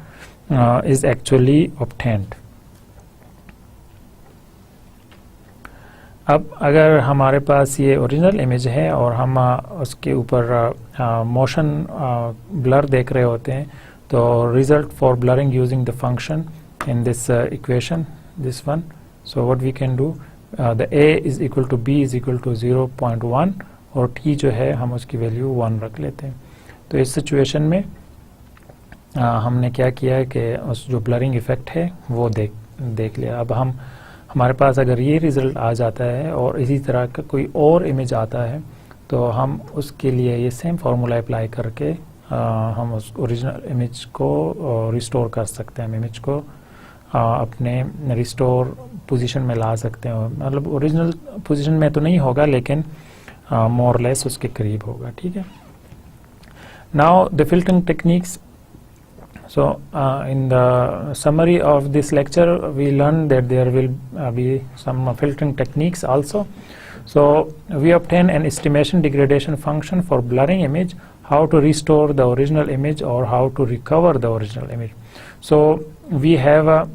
is actually obtained. अब अगर हमारे पास ये original image है और हम उसके ऊपर motion blur देख रहे होते हैं, तो result for blurring using the function in this equation, this one, so what we can do, the A is equal to B is equal to 0.1 और T जो है हम उसकी वैल्यू 1 रख लेते हैं. तो इस सिचुएशन में हमने क्या किया है कि उस जो ब्लरिंग इफेक्ट है वो देख लिया. अब हमारे पास अगर ये रिज़ल्ट आ जाता है और इसी तरह का कोई और इमेज आता है, तो हम उसके लिए ये सेम फार्मूला अप्लाई करके हम उस ओरिजिनल इमेज को रिस्टोर कर सकते हैं. हम इमेज को अपने रिस्टोर पोजीशन में ला सकते हैं. मतलब ओरिजिनल पोजीशन में तो नहीं होगा, लेकिन मोर लेस उसके करीब होगा. ठीक है. Now the filtering techniques. So in the summary of this lecture we learned that there will be some filtering techniques also. So we obtain an estimation degradation function for blurring image, how to restore the original image or how to recover the original image. So we have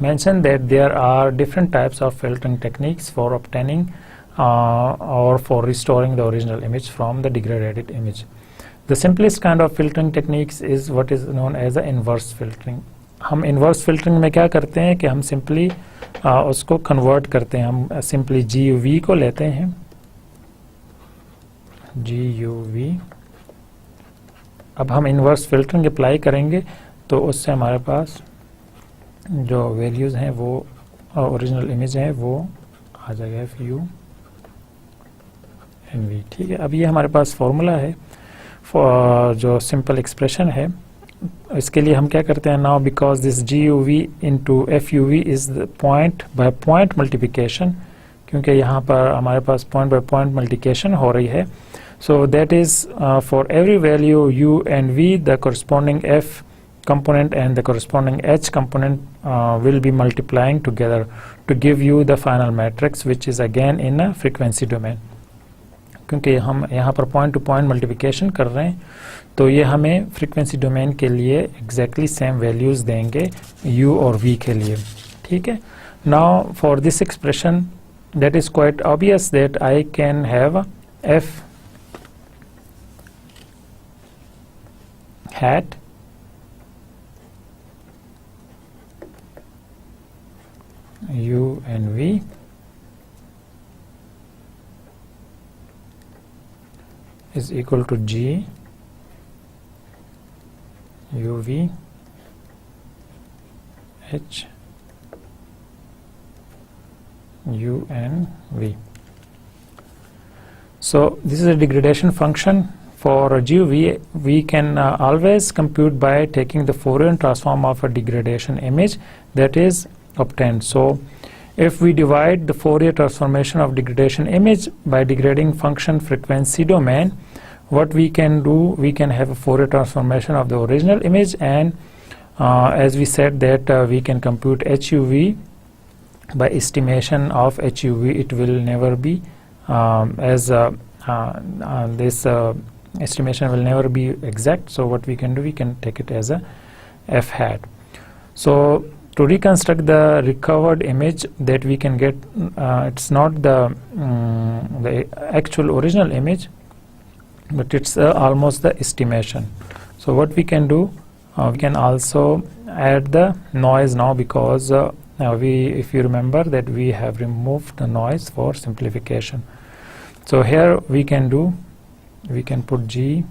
mentioned that there are different types of filtering techniques for obtaining or for restoring the original image from the degraded image. The simplest kind of filtering techniques is what is known as the inverse filtering. हम inverse filtering में क्या करते हैं कि हम simply उसको convert करते हैं. हम simply GUV को लेते हैं, GUV. अब हम inverse filtering अप्लाई करेंगे तो उससे हमारे पास जो वैल्यूज़ हैं वो ओरिजिनल इमेज है वो आ जाएगा FU NV. ठीक है, अब ये हमारे पास फॉर्मूला है जो सिंपल एक्सप्रेशन है. इसके लिए हम क्या करते हैं, now because this GUV into FUV is point by point multiplication, क्योंकि यहाँ पर हमारे पास पॉइंट बाय पॉइंट मल्टीप्लिकेशन हो रही है. So that is for every value U and V the corresponding F component and the corresponding H component will be multiplying together to give you the final matrix which is again in a frequency domain. क्योंकि हम यहाँ पर point two point multiplication कर रहे हैं तो ये हमें फ्रीक्वेंसी डोमेन के लिए एग्जैक्टली सेम वैल्यूज़ देंगे U और V के लिए. ठीक है, now for this expression that is quite obvious that I can have F hat U and V is equal to G UV H U and V. So this is a degradation function. For GUV, we can always compute by taking the Fourier transform of a degradation image that is obtained. So if we divide the Fourier transformation of degradation image by degrading function frequency domain, what we can do, we can have a Fourier transformation of the original image, and as we said that we can compute HUV by estimation of HUV. It will never be this estimation will never be exact. So what we can do, we can take it as a F hat. So to reconstruct the recovered image that we can get, it's not the actual original image, but it's almost the estimation. So what we can do, we can also add the noise now, because if you remember that we have removed the noise for simplification. So here we can do, we can put G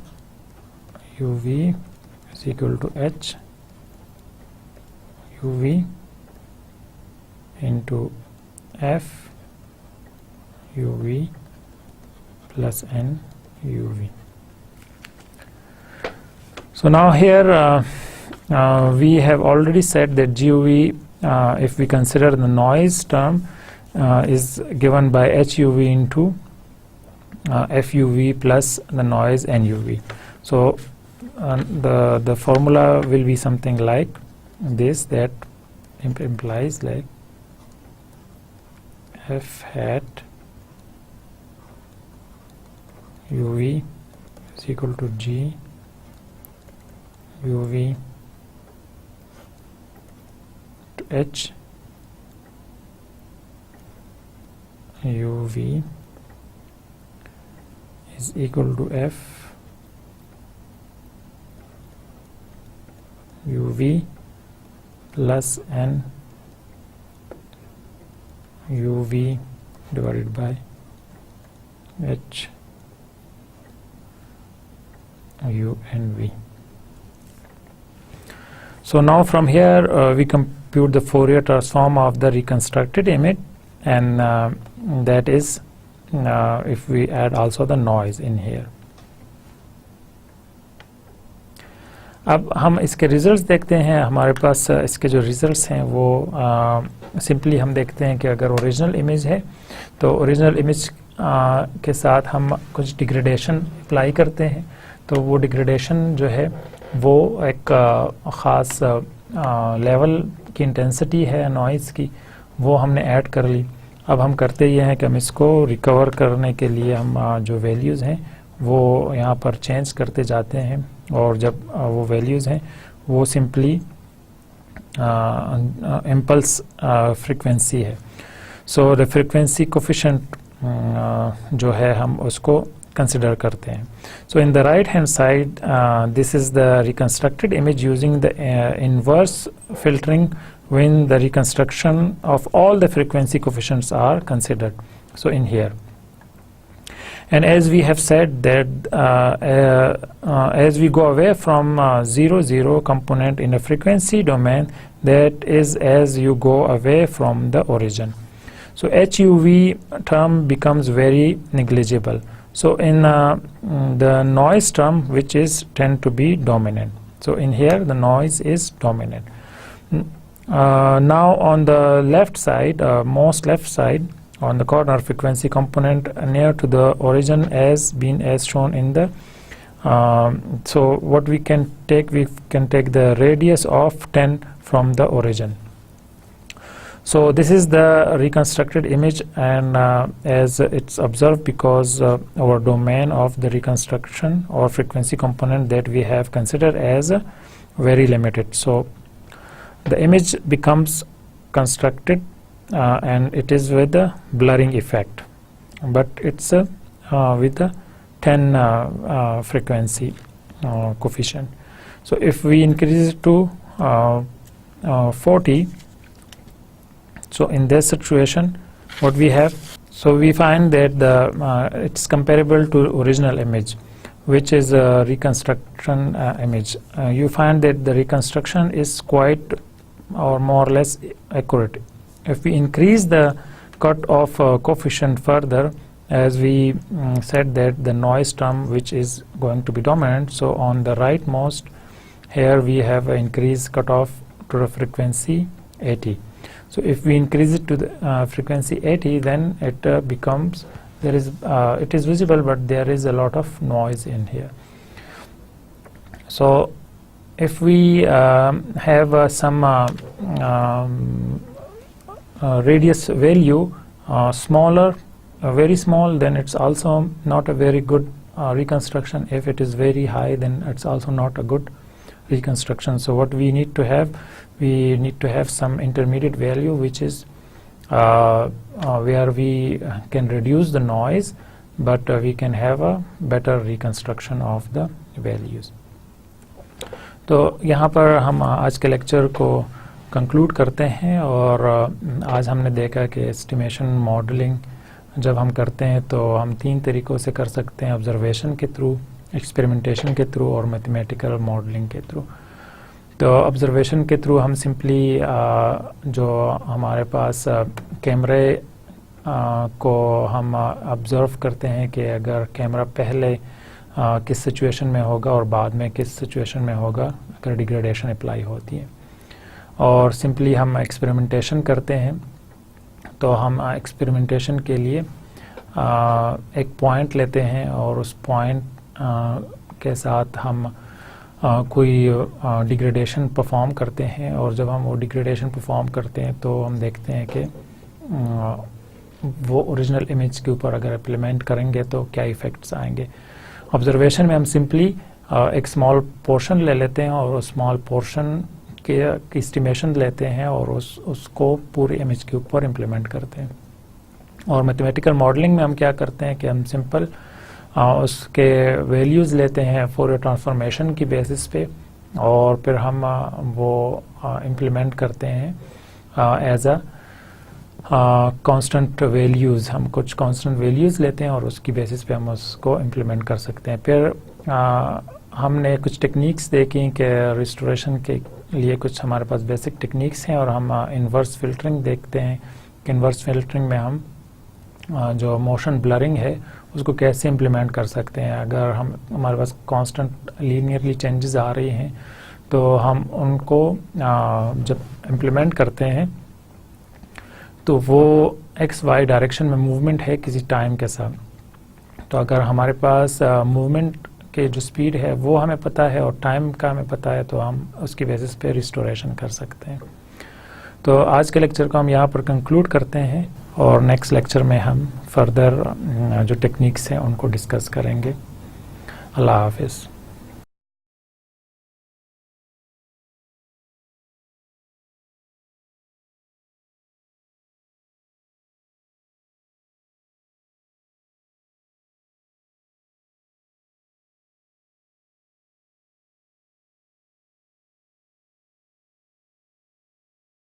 UV is equal to H UV into F UV plus N UV. So now here we have already said that GUV, if we consider the noise term, is given by HUV into FUV plus the noise NUV. So the formula will be something like this, that implies like F hat UV is equal to G UV to H UV is equal to F UV plus N UV divided by H U and V. So now from here we compute the Fourier transform of the reconstructed image, and that is if we add also the noise in here. अब हम इसके results देखते हैं. हमारे पास इसके जो results हैं वो सिंपली हम देखते हैं कि अगर ओरिजिनल इमेज है तो ओरिजिनल इमेज के साथ हम कुछ डिग्रेडेशन अप्लाई करते हैं, तो वो डिग्रेडेशन जो है वो एक ख़ास लेवल की इंटेंसिटी है नॉइज़ की, वो हमने ऐड कर ली. अब हम करते ये हैं कि हम इसको रिकवर करने के लिए हम जो वैल्यूज़ हैं वो यहाँ पर चेंज करते जाते हैं, और जब वो वैल्यूज़ हैं वो सिंपली इम्पल्स फ्रीक्वेंसी है. सो द फ्रीक्वेंसी कोफिशिएंट जो है हम उसको कंसिडर करते हैं. So in the right hand side, this is the reconstructed image using the inverse filtering when the reconstruction of all the frequency coefficients are considered. So in here, and as we have said that as we go away from 0 0 component in a frequency domain, that is as you go away from the origin. So HUV term becomes very negligible. So in the noise term, which is tend to be dominant. So in here the noise is dominant. Now on the left side, most left side, on the corner frequency component near to the origin as been as shown in the so what we can take the radius of 10 from the origin. So this is the reconstructed image, and as it's observed, because our domain of the reconstruction or frequency component that we have considered as very limited. So the image becomes constructed and it is with the blurring effect, but it's with the 10 frequency coefficient. So if we increase it to 40, so in this situation what we have, so we find that the it's comparable to original image, which is a reconstruction image. You find that the reconstruction is quite or more or less accurate. If we increase the cut-off coefficient further, as we said that the noise term which is going to be dominant, so on the rightmost here we have an increased cutoff to the frequency 80. So if we increase it to the frequency 80, then it becomes, there is it is visible, but there is a lot of noise in here. So if we have some radius value smaller, very small, then it's also not a very good reconstruction. If it is very high, then it's also not a good reconstruction. So what we need to have, we need to have some intermediate value, which is where we can reduce the noise, but we can have a better reconstruction of the values. तो यहाँ पर हम आज के lecture को conclude करते हैं, और आज हमने देखा कि एस्टिमेशन मॉडलिंग जब हम करते हैं तो हम 3 तरीक़ों से कर सकते हैं: ऑब्जर्वेशन के थ्रू, एक्सपेरिमेंटेशन के थ्रू और मैथमेटिकल मॉडलिंग के थ्रू. तो ऑब्जर्वेशन के थ्रू हम सिंपली जो हमारे पास कैमरे को हम ऑब्ज़र्व करते हैं कि अगर कैमरा पहले किस सिचुएशन में होगा और बाद में किस सिचुएशन में होगा अगर डिग्रेडेशन अप्लाई होती है. और सिंपली हम एक्सपेरिमेंटेशन करते हैं, तो हम एक्सपेरिमेंटेशन के लिए एक पॉइंट लेते हैं और उस पॉइंट के साथ हम कोई डिग्रेडेशन परफॉर्म करते हैं, और जब हम वो डिग्रेडेशन परफॉर्म करते हैं तो हम देखते हैं कि वो ओरिजिनल इमेज के ऊपर अगर इम्प्लीमेंट करेंगे तो क्या इफ़ेक्ट्स आएंगे. ऑब्जर्वेशन में हम सिंपली एक स्मॉल पोर्शन ले लेते हैं और उस स्मॉल पोर्शन के एस्टिमेशन लेते हैं और उसको पूरे इमेज के ऊपर इम्प्लीमेंट करते हैं. और मैथमेटिकल मॉडलिंग में हम क्या करते हैं कि हम सिंपल उसके वैल्यूज़ लेते हैं फोरियर ट्रांसफॉर्मेशन की बेसिस पे, और फिर हम वो इम्प्लीमेंट करते हैं एज अ कांस्टेंट वैल्यूज़. हम कुछ कांस्टेंट वैल्यूज़ लेते हैं और उसकी बेसिस पे हम उसको इम्प्लीमेंट कर सकते हैं. फिर हमने कुछ टेक्निक्स देखी कि रिस्टोरेशन के लिए कुछ हमारे पास बेसिक टेक्निक्स हैं, और हम इन्वर्स फिल्टरिंग देखते हैं कि इन्वर्स फिल्टरिंग में हम जो मोशन ब्लरिंग है उसको कैसे इम्प्लीमेंट कर सकते हैं. अगर हमारे पास कांस्टेंट लीनियरली चेंजेस आ रही हैं तो हम उनको जब इम्प्लीमेंट करते हैं तो वो एक्स वाई डायरेक्शन में मूवमेंट है किसी टाइम के साथ. तो अगर हमारे पास मूवमेंट के जो स्पीड है वो हमें पता है और टाइम का हमें पता है, तो हम उसकी बेसिस पे रिस्टोरेशन कर सकते हैं. तो आज के लेक्चर को हम यहाँ पर कंक्लूड करते हैं, और नेक्स्ट लेक्चर में हम फर्दर जो टेक्निक्स हैं उनको डिस्कस करेंगे. अल्लाह हाफिज़.